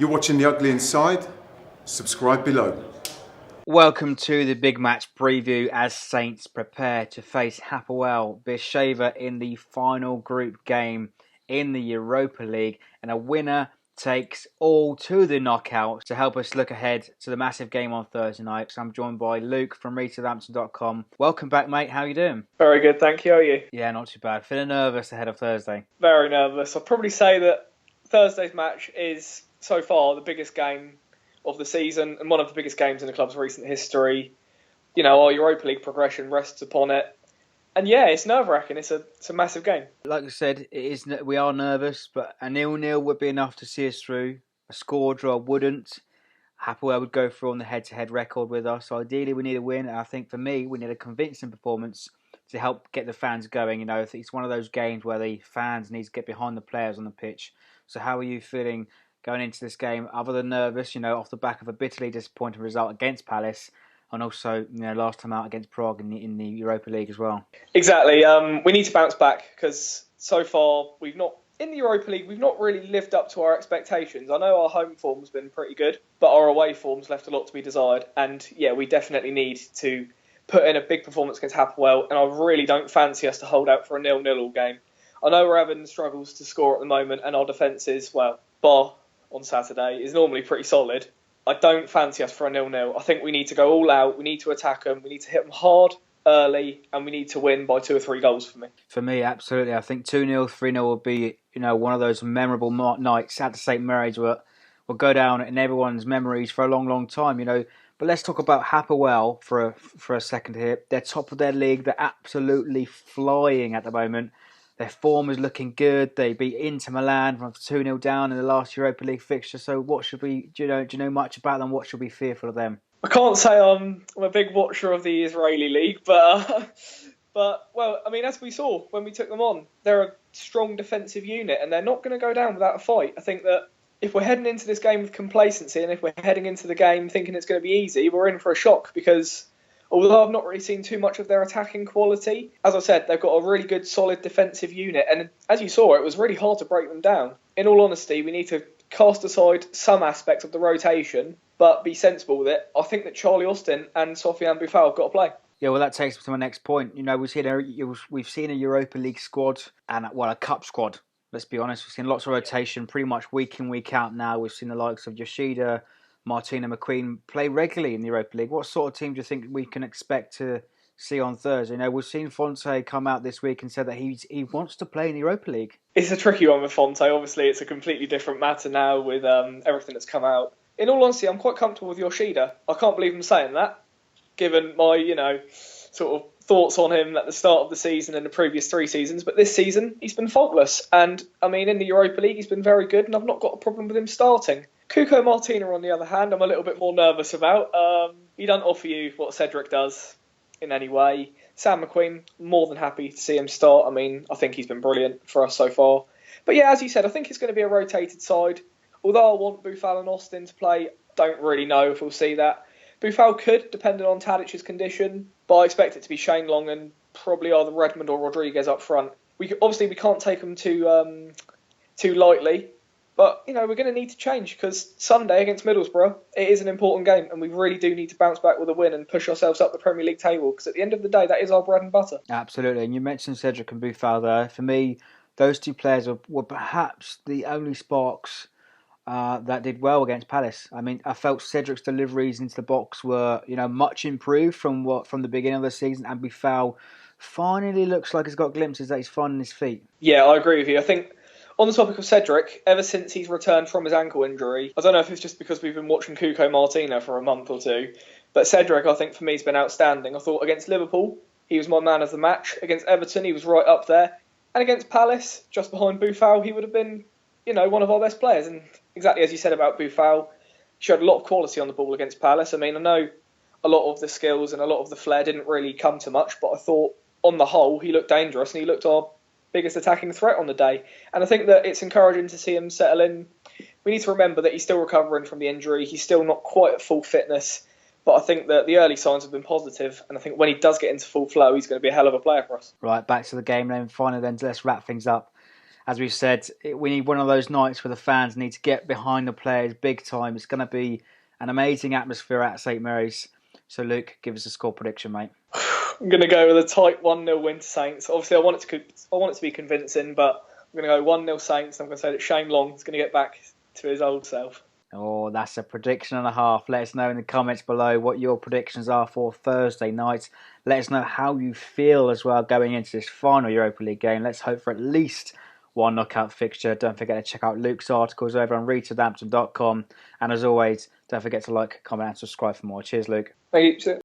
You're watching The Ugly Inside? Subscribe below. Welcome to the big match preview as Saints prepare to face Hapoel Be'er Sheva in the final group game in the Europa League, and a winner takes all to the knockout. To help us look ahead to the massive game on Thursday night, so I'm joined by Luke from Southampton.com. Welcome back, mate. How are you doing? Very good, thank you. How are you? Yeah, not too bad. Feeling nervous ahead of Thursday? Very nervous. I'd probably say that Thursday's match is, so far, the biggest game of the season and one of the biggest games in the club's recent history. You know, our Europa League progression rests upon it. And yeah, it's nerve-wracking. It's a massive game. Like I said, we are nervous, but a 0-0 would be enough to see us through. A score draw wouldn't. Hapoel would go through on the head-to-head record with us. So ideally, we need a win. And I think for me, we need a convincing performance to help get the fans going. You know, it's one of those games where the fans need to get behind the players on the pitch. So how are you feeling going into this game, other than nervous, you know, off the back of a bitterly disappointing result against Palace, and also, you know, last time out against Prague in the Europa League as well? Exactly. We need to bounce back because so far in the Europa League, we've not really lived up to our expectations. I know our home form's been pretty good, but our away form's left a lot to be desired. And yeah, we definitely need to put in a big performance against Hapoel, and I really don't fancy us to hold out for a 0-0 all game. I know we're having struggles to score at the moment, and our defence is, well, bar on Saturday, is normally pretty solid. I don't fancy us for a 0-0. I think we need to go all out. We need to attack them. We need to hit them hard, early, and we need to win by 2 or 3 goals for me. For me, absolutely. I think 2-0, 3-0 will be, you know, one of those memorable nights at the St. Mary's will go down in everyone's memories for a long, long time, you know. But let's talk about Hapoel for a second here. They're top of their league. They're absolutely flying at the moment. Their form is looking good. They beat Inter Milan from 2-0 down in the last Europa League fixture. So what should we, do you know much about them? What should we be fearful of them? I can't say I'm a big watcher of the Israeli league, but well, I mean, as we saw when we took them on, they're a strong defensive unit and they're not going to go down without a fight. I think that if we're heading into this game with complacency and if we're heading into the game thinking it's going to be easy, we're in for a shock because although I've not really seen too much of their attacking quality, as I said, they've got a really good, solid defensive unit. And as you saw, it was really hard to break them down. In all honesty, we need to cast aside some aspects of the rotation, but be sensible with it. I think that Charlie Austin and Sofiane Boufal have got to play. Yeah, well, that takes me to my next point. You know, we've seen a Europa League squad and, well, a cup squad. Let's be honest, we've seen lots of rotation pretty much week in, week out now. We've seen the likes of Yoshida, Martina McQueen play regularly in the Europa League. What sort of team do you think we can expect to see on Thursday? You know, we've seen Fonte come out this week and said that he wants to play in the Europa League. It's a tricky one with Fonte. Obviously, it's a completely different matter now with everything that's come out. In all honesty, I'm quite comfortable with Yoshida. I can't believe I'm saying that, given my, you know, sort of thoughts on him at the start of the season and the previous 3 seasons. But this season, he's been faultless. And, I mean, in the Europa League, he's been very good, and I've not got a problem with him starting. Cuco Martina, on the other hand, I'm a little bit more nervous about. He doesn't offer you what Cedric does in any way. Sam McQueen, more than happy to see him start. I mean, I think he's been brilliant for us so far. But yeah, as you said, I think it's going to be a rotated side. Although I want Boufal and Austin to play, don't really know if we'll see that. Boufal could, depending on Tadic's condition, but I expect it to be Shane Long and probably either Redmond or Rodriguez up front. We can't take them too lightly. But, you know, we're going to need to change because Sunday against Middlesbrough, it is an important game and we really do need to bounce back with a win and push ourselves up the Premier League table because at the end of the day, that is our bread and butter. Absolutely. And you mentioned Cedric and Boufal there. For me, those 2 players were perhaps the only sparks that did well against Palace. I mean, I felt Cedric's deliveries into the box were, you know, much improved from the beginning of the season, and Boufal finally looks like he's got glimpses that he's finding his feet. Yeah, I agree with you. I think on the topic of Cedric, ever since he's returned from his ankle injury, I don't know if it's just because we've been watching Cuco Martina for a month or 2, but Cedric, I think, for me, has been outstanding. I thought against Liverpool, he was my man of the match. Against Everton, he was right up there. And against Palace, just behind Boufal, he would have been, you know, one of our best players. And exactly as you said about Boufal, he showed a lot of quality on the ball against Palace. I mean, I know a lot of the skills and a lot of the flair didn't really come to much, but I thought on the whole, he looked dangerous and he looked our biggest attacking threat on the day. And I think that it's encouraging to see him settle in. We need to remember that he's still recovering from the injury. He's still not quite at full fitness. But I think that the early signs have been positive. And I think when he does get into full flow, he's going to be a hell of a player for us. Right, back to the game then. Finally then, let's wrap things up. as we said, we need one of those nights where the fans need to get behind the players big time. It's going to be an amazing atmosphere at St Mary's. So, Luke, give us a score prediction, mate. I'm going to go with a tight 1-0 win to Saints. Obviously, I want it to be convincing, but I'm going to go 1-0 Saints. I'm going to say that Shane Long is going to get back to his old self. Oh, that's a prediction and a half. Let us know in the comments below what your predictions are for Thursday night. Let us know how you feel as well going into this final Europa League game. Let's hope for at least one knockout fixture. Don't forget to check out Luke's articles over on readsouthampton.com. And as always, don't forget to like, comment and subscribe for more. Cheers, Luke. Thank you.